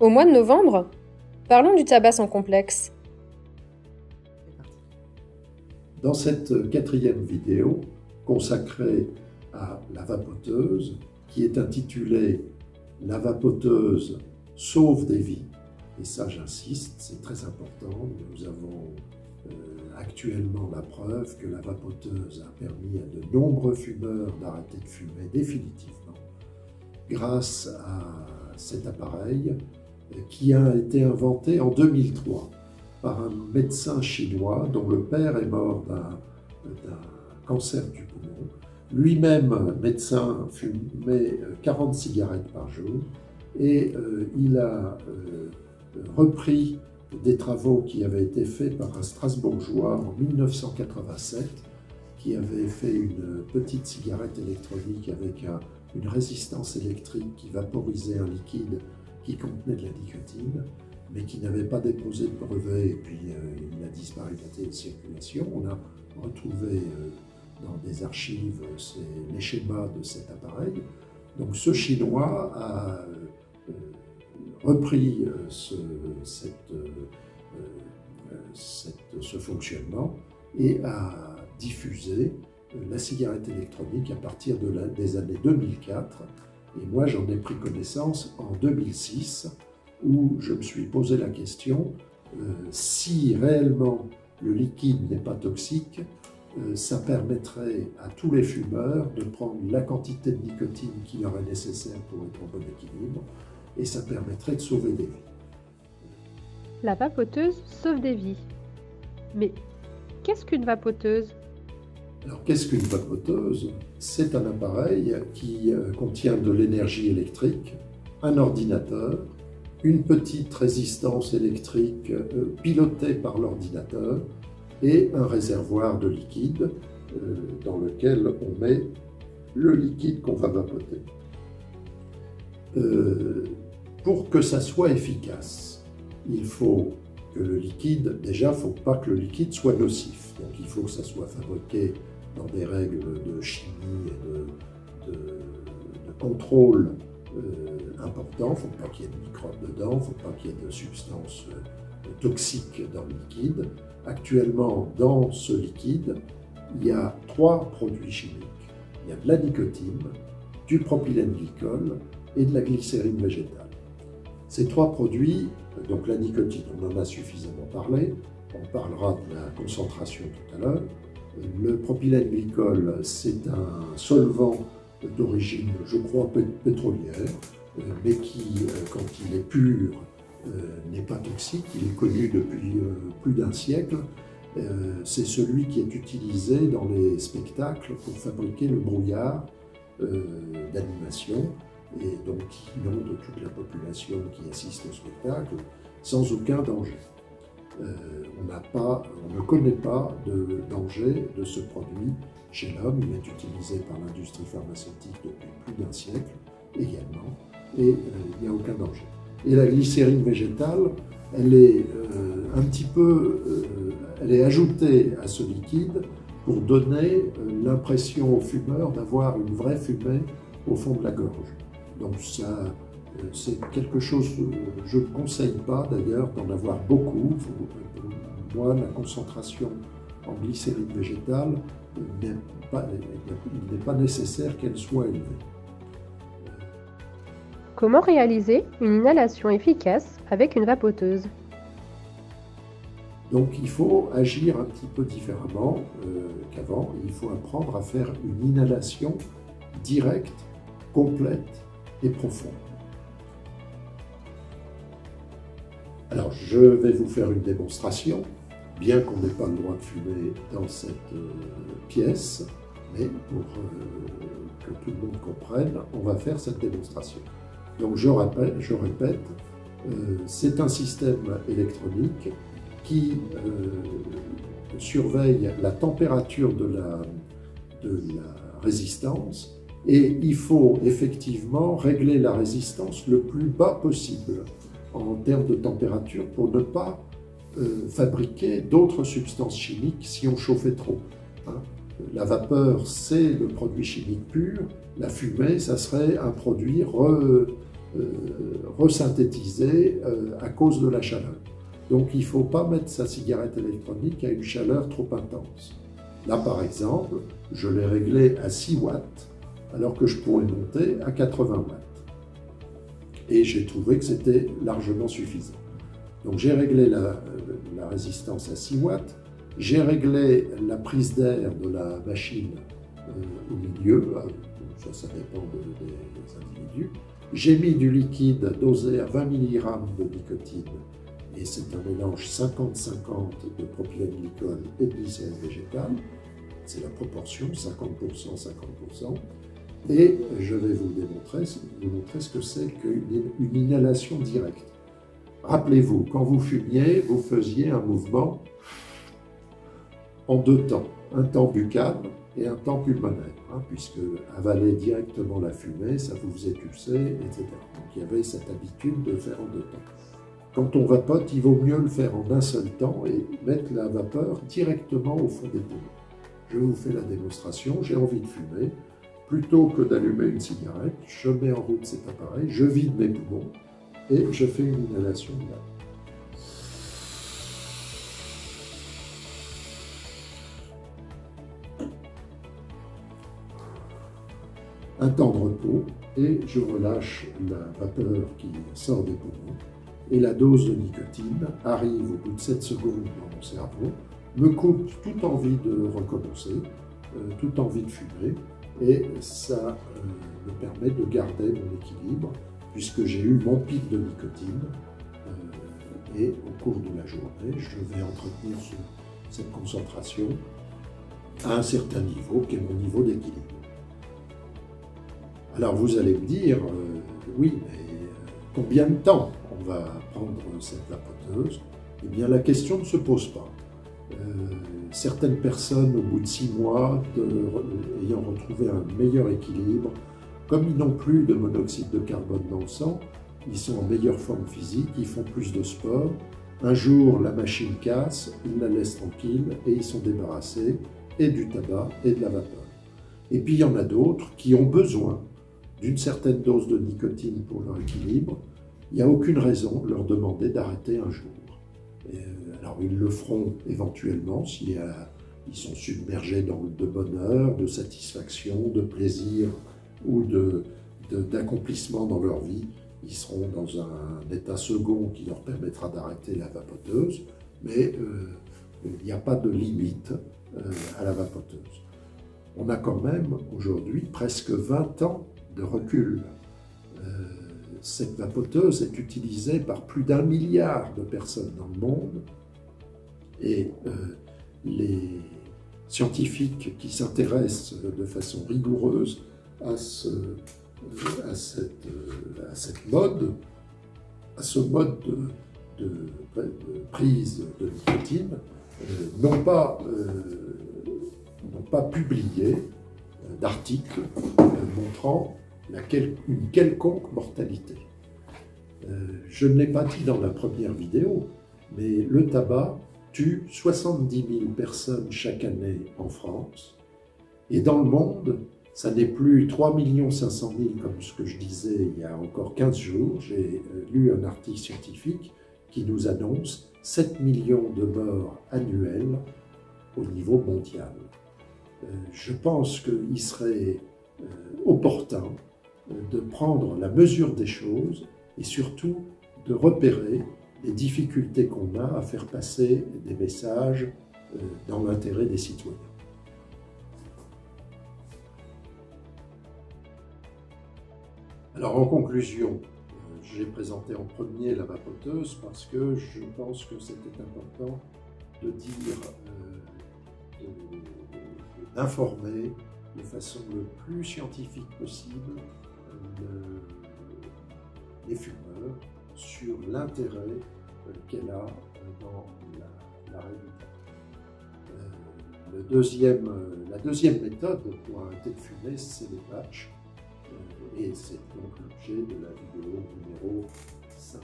Au mois de novembre, parlons du tabac sans complexe. Dans cette quatrième vidéo consacrée à la vapoteuse, qui est intitulée « La vapoteuse sauve des vies », et ça j'insiste, c'est très important, nous avons actuellement la preuve que la vapoteuse a permis à de nombreux fumeurs d'arrêter de fumer définitivement grâce à cet appareil qui a été inventé en 2003 par un médecin chinois dont le père est mort d'un cancer du poumon. Lui-même, médecin, fumait 40 cigarettes par jour et il a repris des travaux qui avaient été faits par un Strasbourgeois en 1987 qui avait fait une petite cigarette électronique avec une résistance électrique qui vaporisait un liquide qui contenait de la nicotine, mais qui n'avait pas déposé de brevet, et puis il a disparu de la circulation. On a retrouvé dans des archives les schémas de cet appareil. Donc ce Chinois a repris ce fonctionnement et a diffusé la cigarette électronique à partir des années 2004. Et moi, j'en ai pris connaissance en 2006, où je me suis posé la question si réellement le liquide n'est pas toxique, ça permettrait à tous les fumeurs de prendre la quantité de nicotine qui leur est nécessaire pour être en bon équilibre, et ça permettrait de sauver des vies. La vapoteuse sauve des vies. Mais qu'est-ce qu'une vapoteuse ? Alors, qu'est-ce qu'une vapoteuse? C'est un appareil qui contient de l'énergie électrique, un ordinateur, une petite résistance électrique pilotée par l'ordinateur et un réservoir de liquide dans lequel on met le liquide qu'on va vapoter. Pour que ça soit efficace, il faut que le liquide, déjà, il ne faut pas que le liquide soit nocif. Donc il faut que ça soit fabriqué dans des règles de chimie et de contrôle importants. Il ne faut pas qu'il y ait de microbes dedans, il ne faut pas qu'il y ait de substances toxiques dans le liquide. Actuellement, dans ce liquide, il y a 3 produits chimiques. Il y a de la nicotine, du propylène glycol et de la glycérine végétale. Ces 3 produits, donc la nicotine, on en a suffisamment parlé, on parlera de la concentration tout à l'heure. Le propylène glycol, c'est un solvant d'origine, je crois, pétrolière, mais qui, quand il est pur, n'est pas toxique. Il est connu depuis plus d'1 siècle. C'est celui qui est utilisé dans les spectacles pour fabriquer le brouillard d'animation, et donc qui inonde toute la population qui assiste au spectacle sans aucun danger. On ne connaît pas de danger de ce produit chez l'homme. Il est utilisé par l'industrie pharmaceutique depuis plus d'1 siècle également, et il n'y a aucun danger. Et la glycérine végétale, elle est elle est ajoutée à ce liquide pour donner l'impression aux fumeurs d'avoir une vraie fumée au fond de la gorge. Donc ça, c'est quelque chose, je ne conseille pas d'ailleurs d'en avoir beaucoup. Pour moi, la concentration en glycérine végétale, il n'est pas nécessaire qu'elle soit élevée. Comment réaliser une inhalation efficace avec une vapoteuse ? Donc il faut agir un petit peu différemment qu'avant. Il faut apprendre à faire une inhalation directe, complète et profonde. Alors je vais vous faire une démonstration, bien qu'on n'ait pas le droit de fumer dans cette pièce, mais pour que tout le monde comprenne, on va faire cette démonstration. Donc je répète, c'est un système électronique qui surveille la température de la résistance, et il faut effectivement régler la résistance le plus bas possible en termes de température pour ne pas fabriquer d'autres substances chimiques si on chauffait trop. La vapeur, c'est le produit chimique pur. La fumée, ça serait un produit resynthétisé à cause de la chaleur. Donc il ne faut pas mettre sa cigarette électronique à une chaleur trop intense. Là par exemple, je l'ai réglé à 6 watts alors que je pourrais monter à 80 watts. Et j'ai trouvé que c'était largement suffisant. Donc j'ai réglé la résistance à 6 watts, j'ai réglé la prise d'air de la machine au milieu, ça dépend des individus. J'ai mis du liquide dosé à 20 mg de nicotine, et c'est un mélange 50-50 de propylène-glycol et de glycérine végétale. C'est la proportion, 50%, 50%. Et je vais vous montrer ce que c'est qu'une inhalation directe. Rappelez-vous, quand vous fumiez, vous faisiez un mouvement en 2 temps. Un temps buccal et un temps pulmonaire, puisque avaler directement la fumée, ça vous faisait tousser, etc. Donc il y avait cette habitude de faire en 2 temps. Quand on vapote, il vaut mieux le faire en un seul temps et mettre la vapeur directement au fond des poumons. Je vous fais la démonstration, j'ai envie de fumer. Plutôt que d'allumer une cigarette, je mets en route cet appareil, je vide mes poumons et je fais une inhalation de l'air. Un temps de repos et je relâche la vapeur qui sort des poumons et la dose de nicotine arrive au bout de 7 secondes dans mon cerveau, me coupe toute envie de recommencer, toute envie de fumer et ça me permet de garder mon équilibre puisque j'ai eu mon pic de nicotine et au cours de la journée, je vais entretenir cette concentration à un certain niveau qui est mon niveau d'équilibre. Alors vous allez me dire, oui, mais combien de temps on va prendre cette vapoteuse? Eh bien la question ne se pose pas. Certaines personnes, au bout de 6 mois, ayant retrouvé un meilleur équilibre, comme ils n'ont plus de monoxyde de carbone dans le sang, ils sont en meilleure forme physique, ils font plus de sport. Un jour, la machine casse, ils la laissent tranquille et ils sont débarrassés et du tabac et de la vapeur. Et puis il y en a d'autres qui ont besoin d'une certaine dose de nicotine pour leur équilibre. Il n'y a aucune raison de leur demander d'arrêter un jour. Alors ils le feront éventuellement si ils sont submergés de bonheur, de satisfaction, de plaisir ou d'accomplissement dans leur vie. Ils seront dans un état second qui leur permettra d'arrêter la vapoteuse, mais il n'y a pas de limite à la vapoteuse. On a quand même aujourd'hui presque 20 ans de recul. Cette vapoteuse est utilisée par plus d'1 milliard de personnes dans le monde et les scientifiques qui s'intéressent de façon rigoureuse à ce mode de prise de nicotine n'ont pas publié d'articles montrant une quelconque mortalité. Je ne l'ai pas dit dans la première vidéo, mais le tabac tue 70 000 personnes chaque année en France, et dans le monde, ça n'est plus 3 500 000 comme ce que je disais il y a encore 15 jours. J'ai lu un article scientifique qui nous annonce 7 millions de morts annuels au niveau mondial. Je pense qu'il serait opportun de prendre la mesure des choses et surtout de repérer les difficultés qu'on a à faire passer des messages dans l'intérêt des citoyens. Alors en conclusion, j'ai présenté en premier la vapoteuse parce que je pense que c'était important de dire, d'informer de façon le plus scientifique possible les fumeurs sur l'intérêt qu'elle a dans l'arrêt du tabac. La deuxième méthode pour arrêter de fumer, c'est les patchs. Et c'est donc l'objet de la vidéo numéro 5.